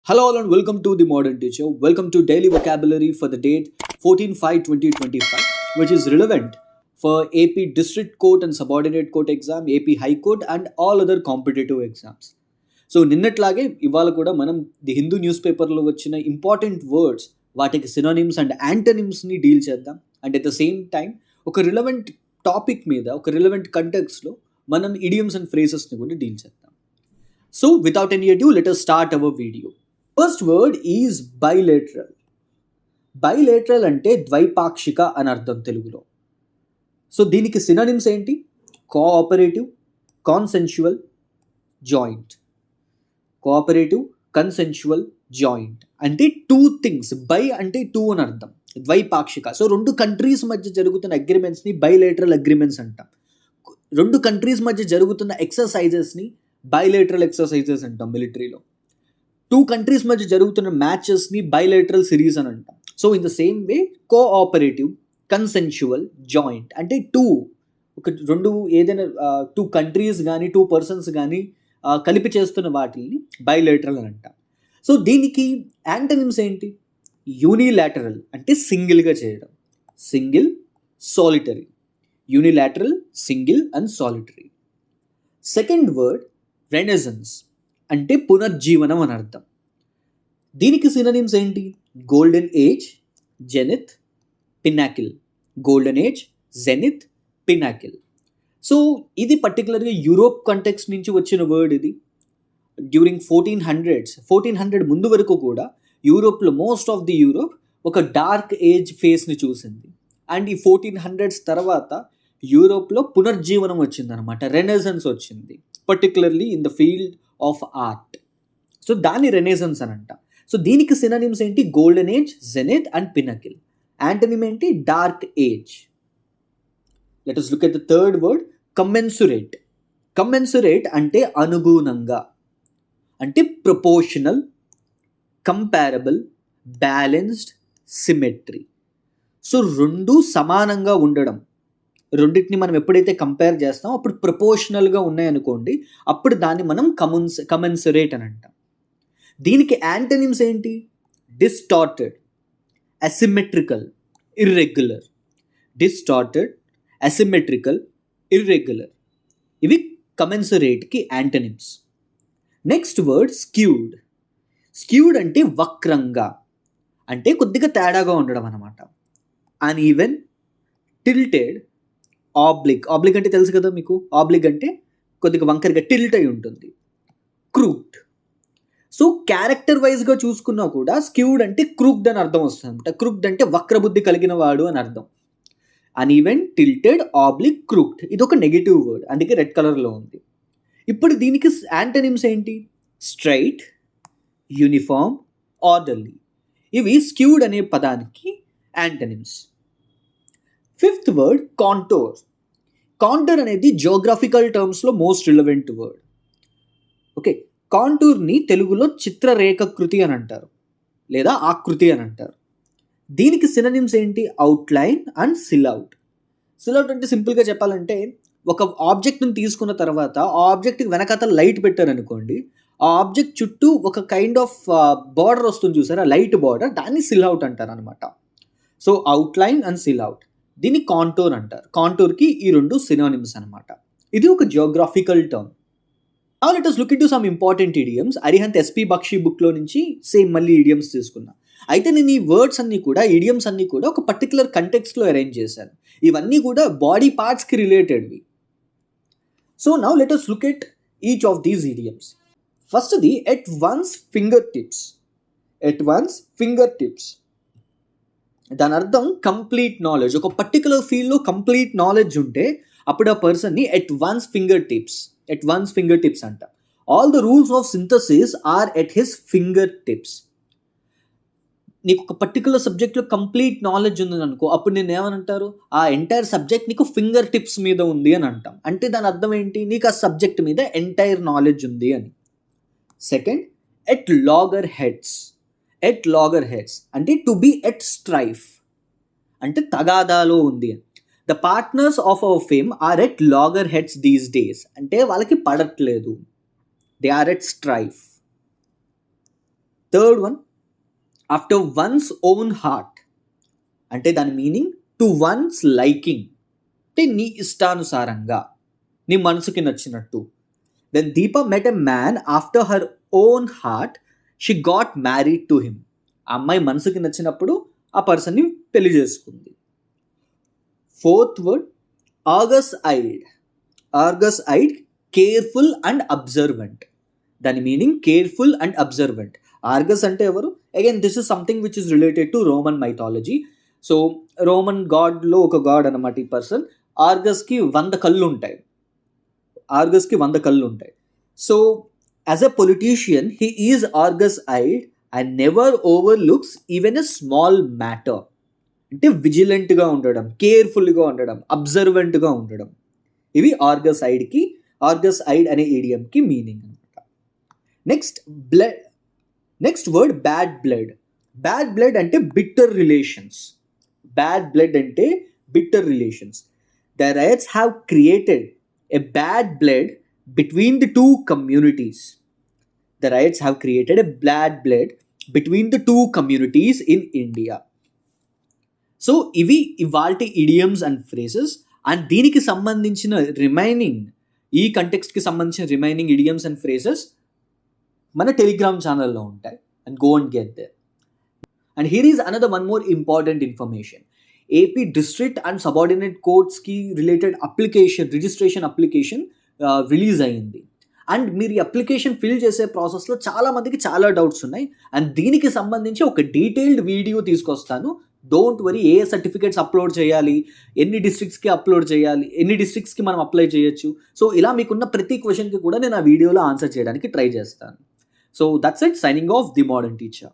Hello all and welcome to the Modern Teacher. Welcome to daily vocabulary for the date 14/5/2025, which is relevant for AP District Court and Subordinate Court exam, AP High Court and all other competitive exams. So నిన్నట్లాగే ఇవాళ కూడా మనం the Hindu news పేపర్లో వచ్చిన important words వాటికి synonyms and యాంటనిమ్స్ని deal చేద్దాం. And at the same time ఒక రిలవెంట్ టాపిక్ మీద ఒక రిలవెంట్ కంటెక్స్లో మనం ఇడియమ్స్ అండ్ ఫ్రేజెస్ని కూడా డీల్ చేద్దాం. So without any adieu let us start our video. First word is bilateral. Bilateral అంటే ద్వైపాక్షిక అని అర్థం తెలుగులో. సో దీనికి సినోనిమ్స్ ఏంటి? Cooperative, consensual, joint. Cooperative, consensual, joint అంటే టూ థింగ్స్. బై అంటే టూ అని అర్థం, ద్వైపాక్షిక. సో రెండు కంట్రీస్ మధ్య జరుగుతున్న అగ్రిమెంట్స్ని బైలేటరల్ అగ్రిమెంట్స్ అంటాం. రెండు కంట్రీస్ మధ్య జరుగుతున్న ఎక్సర్సైజెస్ని బైలేటరల్ ఎక్సర్సైజెస్ అంటాం మిలిటరీలో. టూ కంట్రీస్ మధ్య జరుగుతున్న మ్యాచెస్ని బైలేటరల్ సిరీస్ అని అంటాం. So in the same way cooperative, consensual, joint అంటే రెండు ఏదైనా టూ కంట్రీస్ కానీ టూ పర్సన్స్ కానీ కలిపి చేస్తున్న వాటిని బైలేటరల్ అని అంటాం. సో దీనికి యాంటనిమ్స్ ఏంటి? యూనిలాటరల్ అంటే సింగిల్గా చేయడం, single, solitary. Unilateral, single and solitary. Second word renaissance అంటే పునర్జీవనం అని అర్థం. దీనికి సినోనిమ్స్ ఏంటి? Golden age, zenith, pinnacle. Golden age, zenith, pinnacle. So ఇది పర్టికులర్గా యూరోప్ కంటెక్స్ట్ నుంచి వచ్చిన వర్డ్. ఇది డ్యూరింగ్ 1400 ముందు వరకు కూడా యూరోప్లో మోస్ట్ ఆఫ్ ది యూరోప్ ఒక డార్క్ ఏజ్ ఫేస్ని చూసింది. అండ్ ఈ 1400s తర్వాత యూరోప్లో పునర్జీవనం వచ్చిందనమాట, రెనెసన్స్ వచ్చింది, particularly in the field of art. So దాన్ని రెనెసన్స్ అని అంట. సో దీనికి సినోనిమ్స్ ఏంటి? Golden age, zenith and pinnacle. Antonym ఏంటి? Dark age. Let us look at the third word, commensurate. Commensurate అంటే అనుగుణంగా, అంటే proportional, comparable, balanced, symmetry. So రెండు సమానంగా ఉండడం. రెండింటిని మనం ఎప్పుడైతే కంపేర్ చేస్తామో అప్పుడు ప్రపోర్షనల్గా ఉన్నాయనుకోండి, అప్పుడు దాన్ని మనం కమెన్సరేట్ అని అంటాం. దీనికి యాంటనిమ్స్ ఏంటి? Distorted, asymmetrical, irregular. Distorted, asymmetrical, irregular. ఇవి కమెన్సరేట్కి antonyms. Next word skewed. Skewed అంటే వక్రంగా, అంటే కొద్దిగా తేడాగా ఉండడం అన్నమాట. Uneven, tilted, oblique. ఆబ్లిక్ అంటే తెలుసు కదా మీకు. ఆబ్లిక్ అంటే కొద్దిగా వంకరగా టిల్ట్ అయి ఉంటుంది. క్రూక్డ్. సో క్యారెక్టర్ వైజ్గా చూసుకున్నా కూడా స్క్యూడ్ అంటే క్రూక్డ్ అని అర్థం వస్తుంది అనమాట. క్రూక్డ్ అంటే వక్రబుద్ధి కలిగిన వాడు అని అర్థం. Uneven, tilted, oblique, crooked. ఇది ఒక నెగిటివ్ వర్డ్, అందుకే రెడ్ కలర్లో ఉంది. ఇప్పుడు దీనికి యాంటనిమ్స్ ఏంటి? Straight, uniform, orderly. ఇవి స్క్యూడ్ అనే పదానికి antonyms. Fifth word contour. Contour అనేది జియోగ్రఫికల్ టర్మ్స్లో మోస్ట్ రిలవెంట్ వర్డ్. ఓకే, కాంటూర్ని తెలుగులో చిత్రరేఖాకృతి అని అంటారు, లేదా ఆకృతి అని అంటారు. దీనికి సినోనిమ్స్ ఏంటి? Outline and సిల్అవుట్. సిల్అవుట్ అంటే సింపుల్గా చెప్పాలంటే ఒక ఆబ్జెక్ట్ని తీసుకున్న తర్వాత ఆ ఆబ్జెక్ట్కి వెనకాల లైట్ పెట్టారనుకోండి, ఆ ఆబ్జెక్ట్ చుట్టూ ఒక కైండ్ ఆఫ్ బార్డర్ వస్తుంది చూసారా, లైట్ బార్డర్, దాన్ని సిల్అవుట్ అంటారు అనమాట. సో అవుట్లైన్ అండ్ సిల్అవుట్, దీన్ని కాంటోర్ అంటారు. కాంటోర్కి ఈ రెండు సినోనిమ్స్ అనమాట. ఇది ఒక geographical term. Now let us look into some important idioms. Arihant SP Bakshi బుక్లో నుంచి సేమ్ మళ్ళీ ఇడియమ్స్ తీసుకున్నా. అయితే నేను ఈ వర్డ్స్ అన్నీ కూడా, ఇడియమ్స్ అన్నీ కూడా ఒక పర్టికులర్ కంటెక్స్ట్లో అరేంజ్ చేశాను. ఇవన్నీ కూడా బాడీ పార్ట్స్కి రిలేటెడ్వి. So now let us look at each of these idioms. ఫస్ట్ది at one's fingertips. At one's fingertips దాని అర్థం కంప్లీట్ నాలెడ్జ్. ఒక పర్టికులర్ ఫీల్డ్లో కంప్లీట్ నాలెడ్జ్ ఉంటే అప్పుడు ఆ పర్సన్ని ఎట్ వన్స్ ఫింగర్ టిప్స్ అంట. All the rules of synthesis are at his fingertips. నీకు ఒక పర్టికులర్ సబ్జెక్ట్లో కంప్లీట్ నాలెడ్జ్ ఉంది అనుకో, అప్పుడు నేను ఏమనంటారు? ఆ ఎంటైర్ సబ్జెక్ట్ నీకు ఫింగర్ టిప్స్ మీద ఉంది అని అంటాం. అంటే దాని అర్థం ఏంటి? నీకు ఆ సబ్జెక్ట్ మీద ఎంటైర్ నాలెడ్జ్ ఉంది అని. Second, at loggerheads. At loggerheads అంటే టు బీ ఎట్ స్ట్రైఫ్, అంటే తగాదాలో ఉంది అని. The partners of our fame are at loggerheads these days అంటే వాళ్ళకి పడట్లేదు, they are at strife. Third one, after one's own heart, అంటే దాని మీనింగ్ టు వన్స్ లైకింగ్, అంటే నీ ఇష్టానుసారంగా, నీ మనసుకి నచ్చినట్టు. Then Deepa met a man after her own heart, she got married to him. ఆ అమ్మాయి మనసుకి నచ్చినప్పుడు ఆ పర్సన్ని పెళ్లి చేసుకుంది. Fourth word, Argus eyed. Argus eyed, careful and observant. దాని meaning careful and observant. Argus అంటే ఎవరు? Again this is something which is related to Roman mythology. So Roman గాడ్లో ఒక గాడ్ అనమాట ఈ పర్సన్. ఆర్గస్కి 100 కళ్ళు ఉంటాయి. ఆర్గస్కి 100 కళ్ళు ఉంటాయి. So as a politician he is Argus I'd and never over looks even a small matter. అంటే విజిలెంట్గా ఉండడం, కేర్ఫుల్గా ఉండడం, అబ్జర్వెంట్గా ఉండడం. ఇవి ఆర్గస్ ఐడ్ అనే ఈడియంకి మీనింగ్ అనమాట. Next word bad blood. Bad blood అంటే bitter relations. The riots have created a bad blood between the two communities. In India. So ఇవి ఇవాల్టి ఇడియమ్స్ అండ్ ఫ్రేజెస్. అండ్ దీనికి సంబంధించిన ఈ కంటెక్స్ట్కి సంబంధించిన రిమైనింగ్ ఇడియమ్స్ అండ్ ఫ్రేజెస్ మన టెలిగ్రామ్ ఛానల్లో ఉంటాయి. And go and get there. And here is another one more important information. AP district and subordinate కోర్ట్స్కి రిలేటెడ్ రిజిస్ట్రేషన్ అప్లికేషన్ రిలీజ్ అయ్యింది. అండ్ మీరు ఈ అప్లికేషన్ ఫిల్ చేసే ప్రాసెస్లో చాలామందికి చాలా డౌట్స్ ఉన్నాయి. అండ్ దీనికి సంబంధించి ఒక డీటెయిల్డ్ వీడియో తీసుకొస్తాను. Don't worry, A certificates upload చేయాలి, ఎన్ని డిస్ట్రిక్ట్స్కి మనం అప్లై చేయొచ్చు. సో ఇలా మీకున్న ప్రతి క్వశ్చన్కి కూడా నేను ఆ వీడియోలో ఆన్సర్ చేయడానికి ట్రై చేస్తాను. So that's it. Signing off the modern teacher.